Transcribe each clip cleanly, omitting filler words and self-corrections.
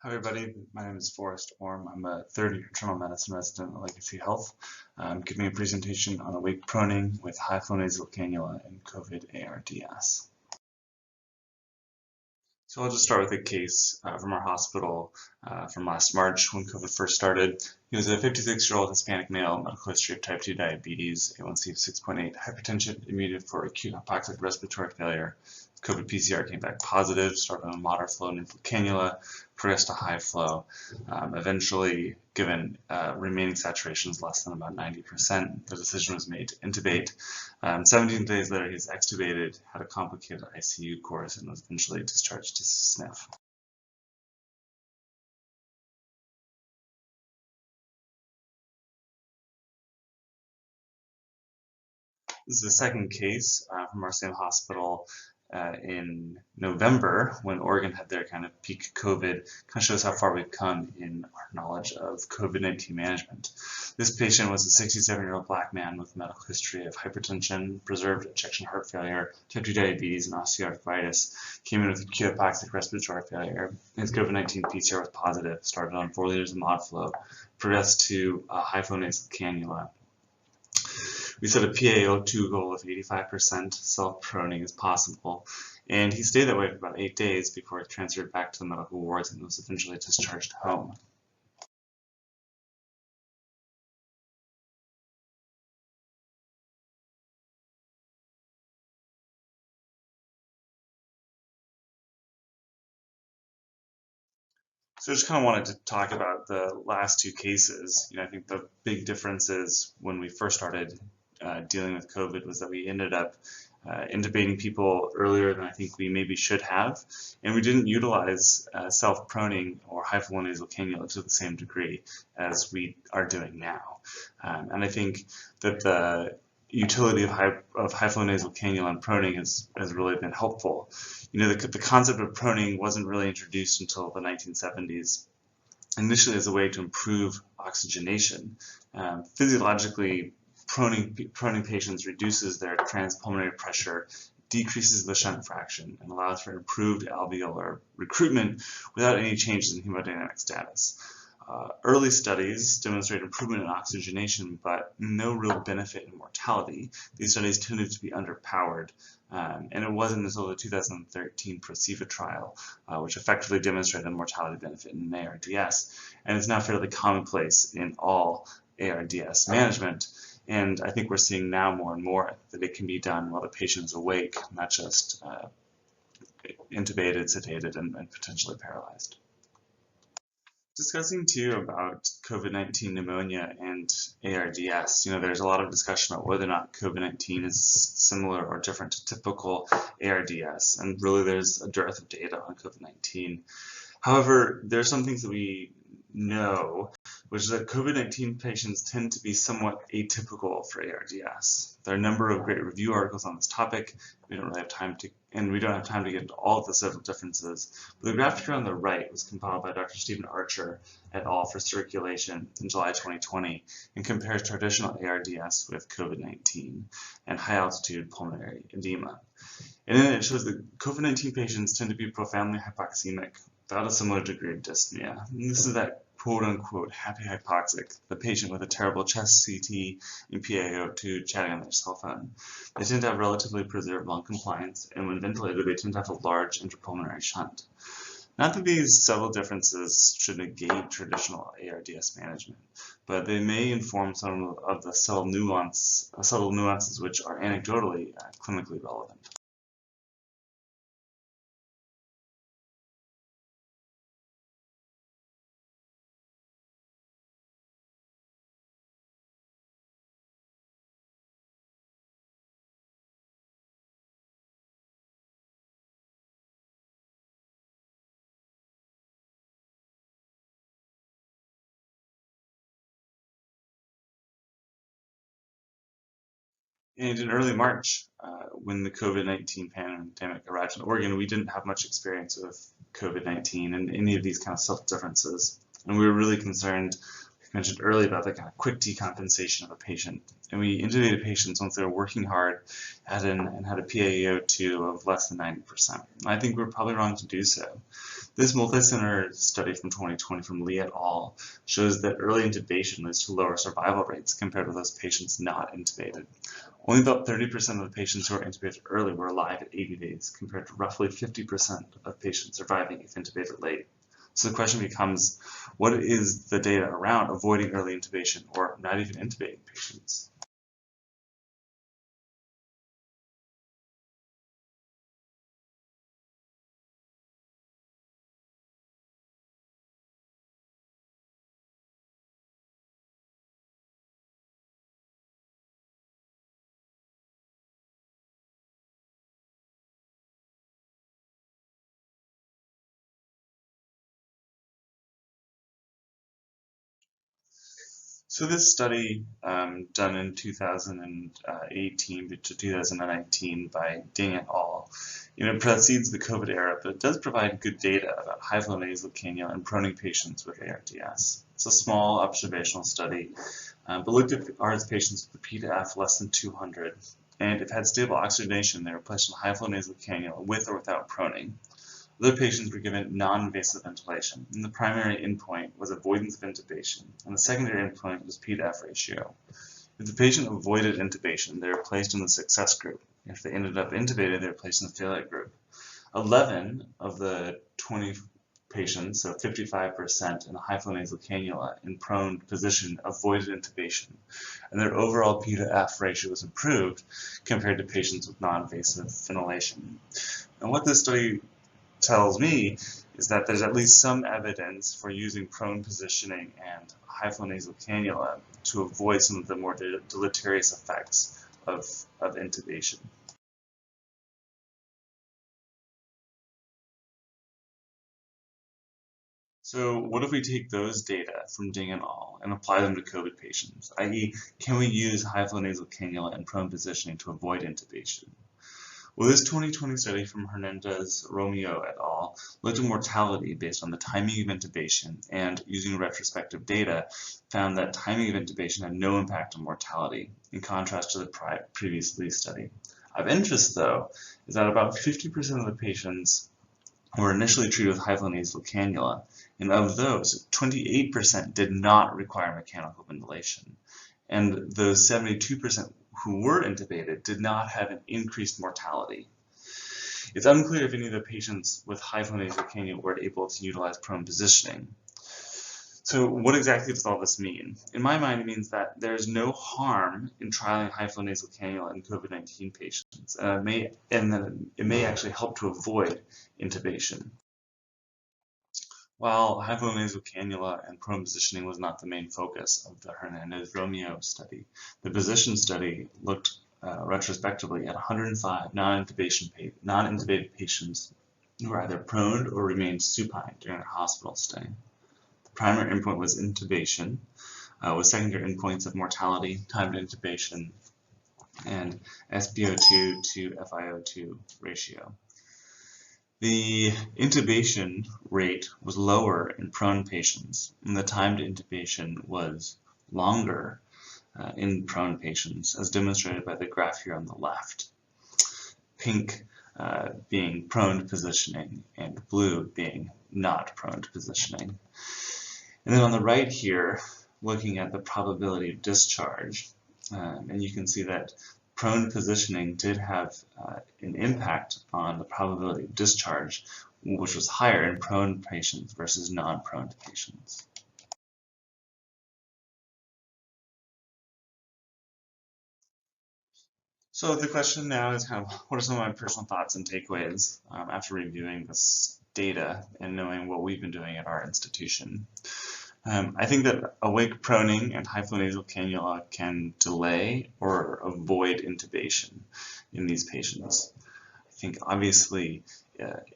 Hi everybody, my name is Forrest Orm. I'm a third-year internal medicine resident at Legacy Health. I'm giving a presentation on awake proning with high flow nasal cannula and COVID ARDS. So I'll just start with a case from our hospital from last March when COVID first started. He was a 56-year-old Hispanic male, medical history of type 2 diabetes, A1C of 6.8, hypertension, admitted for acute hypoxic respiratory failure. COVID PCR came back positive, started on a moderate flow nasal cannula, progressed to high flow. Eventually, given remaining saturations less than about 90%, the decision was made to intubate. 17 days later, he's extubated, had a complicated ICU course, and was eventually discharged to SNF. This is the second case from our same hospital in November when Oregon had their kind of peak COVID. Kind of shows how far we've come in our knowledge of COVID-19 management. This patient was a 67-year-old black man with a medical history of hypertension, preserved ejection heart failure, type 2 diabetes, and osteoarthritis. Came in with acute hypoxic respiratory failure. His COVID-19 PCR was positive, started on 4 liters of mod flow, progressed to a high flow nasal cannula. We set a PaO2 goal of 85% self-proning as possible, and he stayed that way for about 8 days before he transferred back to the medical wards and was eventually discharged home. So I just kind of wanted to talk about the last two cases. I think the big difference is when we first started dealing with COVID was that we ended up intubating people earlier than I think we maybe should have, and we didn't utilize self-proning or high flow nasal cannula to the same degree as we are doing now. And I think that the utility of high flow nasal cannula and proning has really been helpful. The concept of proning wasn't really introduced until the 1970s, initially as a way to improve oxygenation. Physiologically, proning patients reduces their transpulmonary pressure, decreases the shunt fraction, and allows for improved alveolar recruitment without any changes in hemodynamic status. Early studies demonstrate improvement in oxygenation, but no real benefit in mortality. These studies tended to be underpowered, and it wasn't until the 2013 PROCEVA trial, which effectively demonstrated a mortality benefit in ARDS, and it's now fairly commonplace in all ARDS management. And I think we're seeing now more and more that it can be done while the patient is awake, not just intubated, sedated, and potentially paralyzed. Discussing too about COVID-19 pneumonia and ARDS, there's a lot of discussion about whether or not COVID-19 is similar or different to typical ARDS, and really there's a dearth of data on COVID-19. However, there are some things that we know, which is that COVID-19 patients tend to be somewhat atypical for ARDS. There are a number of great review articles on this topic. We don't have time to get into all of the subtle differences. But the graphic here on the right was compiled by Dr. Stephen Archer et al. For Circulation in July 2020 and compares traditional ARDS with COVID-19 and high-altitude pulmonary edema. And then it shows that COVID-19 patients tend to be profoundly hypoxemic without a similar degree of dyspnea. And this is that quote-unquote happy hypoxic, the patient with a terrible chest CT and PaO2 chatting on their cell phone. They tend to have relatively preserved lung compliance, and when ventilated, they tend to have a large intrapulmonary shunt. Not that these subtle differences should negate traditional ARDS management, but they may inform some of the subtle nuances which are anecdotally clinically relevant. And in early March, when the COVID-19 pandemic arrived in Oregon, we didn't have much experience with COVID-19 and any of these kind of subtle differences. And we were really concerned, like I mentioned earlier, about the kind of quick decompensation of a patient. And we intubated patients once they were working hard and had a PaO2 of less than 90%. I think we were probably wrong to do so. This multicenter study from 2020 from Lee et al. Shows that early intubation leads to lower survival rates compared with those patients not intubated. Only about 30% of the patients who were intubated early were alive at 80 days, compared to roughly 50% of patients surviving if intubated late. So the question becomes, what is the data around avoiding early intubation or not even intubating patients? So this study done in 2018 to 2019 by Ding et al. Precedes the COVID era, but it does provide good data about high flow nasal cannula in proning patients with ARDS. It's a small observational study, but looked at ARDS patients with a P/F less than 200, and if had stable oxygenation, they were placed in high flow nasal cannula with or without proning. Other patients were given non-invasive ventilation, and the primary endpoint was avoidance of intubation, and the secondary endpoint was P/F ratio. If the patient avoided intubation, they were placed in the success group. If they ended up intubated, they were placed in the failure group. 11 of the 20 patients, so 55% in a high flow nasal cannula in prone position, avoided intubation, and their overall P/F ratio was improved compared to patients with non-invasive ventilation. And what this study tells me is that there's at least some evidence for using prone positioning and high flow nasal cannula to avoid some of the more deleterious effects of intubation. So what if we take those data from Ding et al. And apply them to COVID patients, i.e., can we use high flow nasal cannula and prone positioning to avoid intubation? Well, this 2020 study from Hernandez-Romeo et al. Looked at mortality based on the timing of intubation and, using retrospective data, found that timing of intubation had no impact on mortality, in contrast to the previous Lee study. Of interest, though, is that about 50% of the patients were initially treated with high flow nasal cannula, and of those, 28% did not require mechanical ventilation, and those 72% who were intubated did not have an increased mortality. It's unclear if any of the patients with high flow nasal cannula were able to utilize prone positioning. So what exactly does all this mean? In my mind, it means that there's no harm in trialing high flow nasal cannula in COVID-19 patients, and it may actually help to avoid intubation. While high flow nasal cannula and prone positioning was not the main focus of the Hernandez-Romeo study, the position study looked retrospectively at 105 non-intubated patients who were either proned or remained supine during their hospital stay. The primary endpoint was intubation, with secondary endpoints of mortality, time to intubation, and SpO2 to FiO2 ratio. The intubation rate was lower in prone patients, and the time to intubation was longer in prone patients, as demonstrated by the graph here on the left. Pink being prone positioning, and blue being not prone positioning. And then on the right here, looking at the probability of discharge, and you can see that prone positioning did have an impact on the probability of discharge, which was higher in prone patients versus non-prone patients. So the question now is kind of, what are some of my personal thoughts and takeaways after reviewing this data and knowing what we've been doing at our institution? I think that awake proning and high flow nasal cannula can delay or avoid intubation in these patients. I think obviously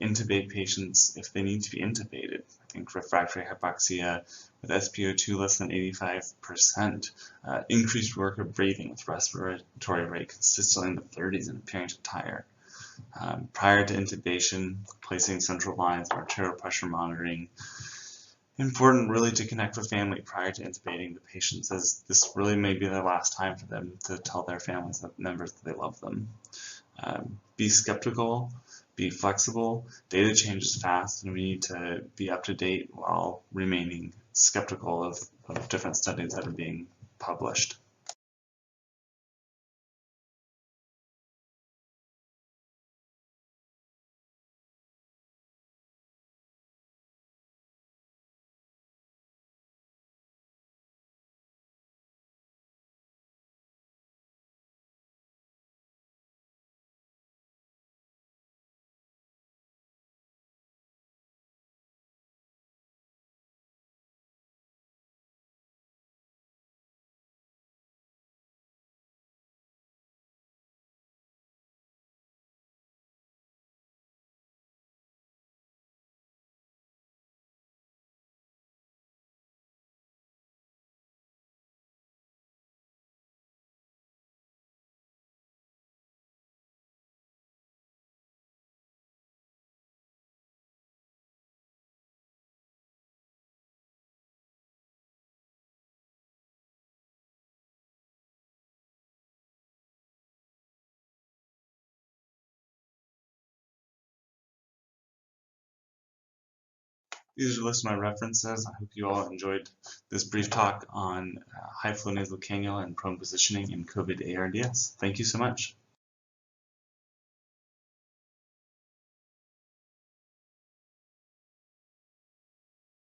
intubate patients if they need to be intubated. I think refractory hypoxia with SpO2 less than 85%, increased work of breathing with respiratory rate consistently in the 30s and appearing to tire. Prior to intubation, placing central lines for arterial pressure monitoring. Important really to connect with family prior to intubating the patients, as this really may be the last time for them to tell their families members that they love them. Be skeptical be flexible. Data changes fast, and we need to be up to date while remaining skeptical of different studies that are being published. These are the list of my references. I hope you all enjoyed this brief talk on high flow nasal cannula and prone positioning in COVID ARDS. Thank you so much.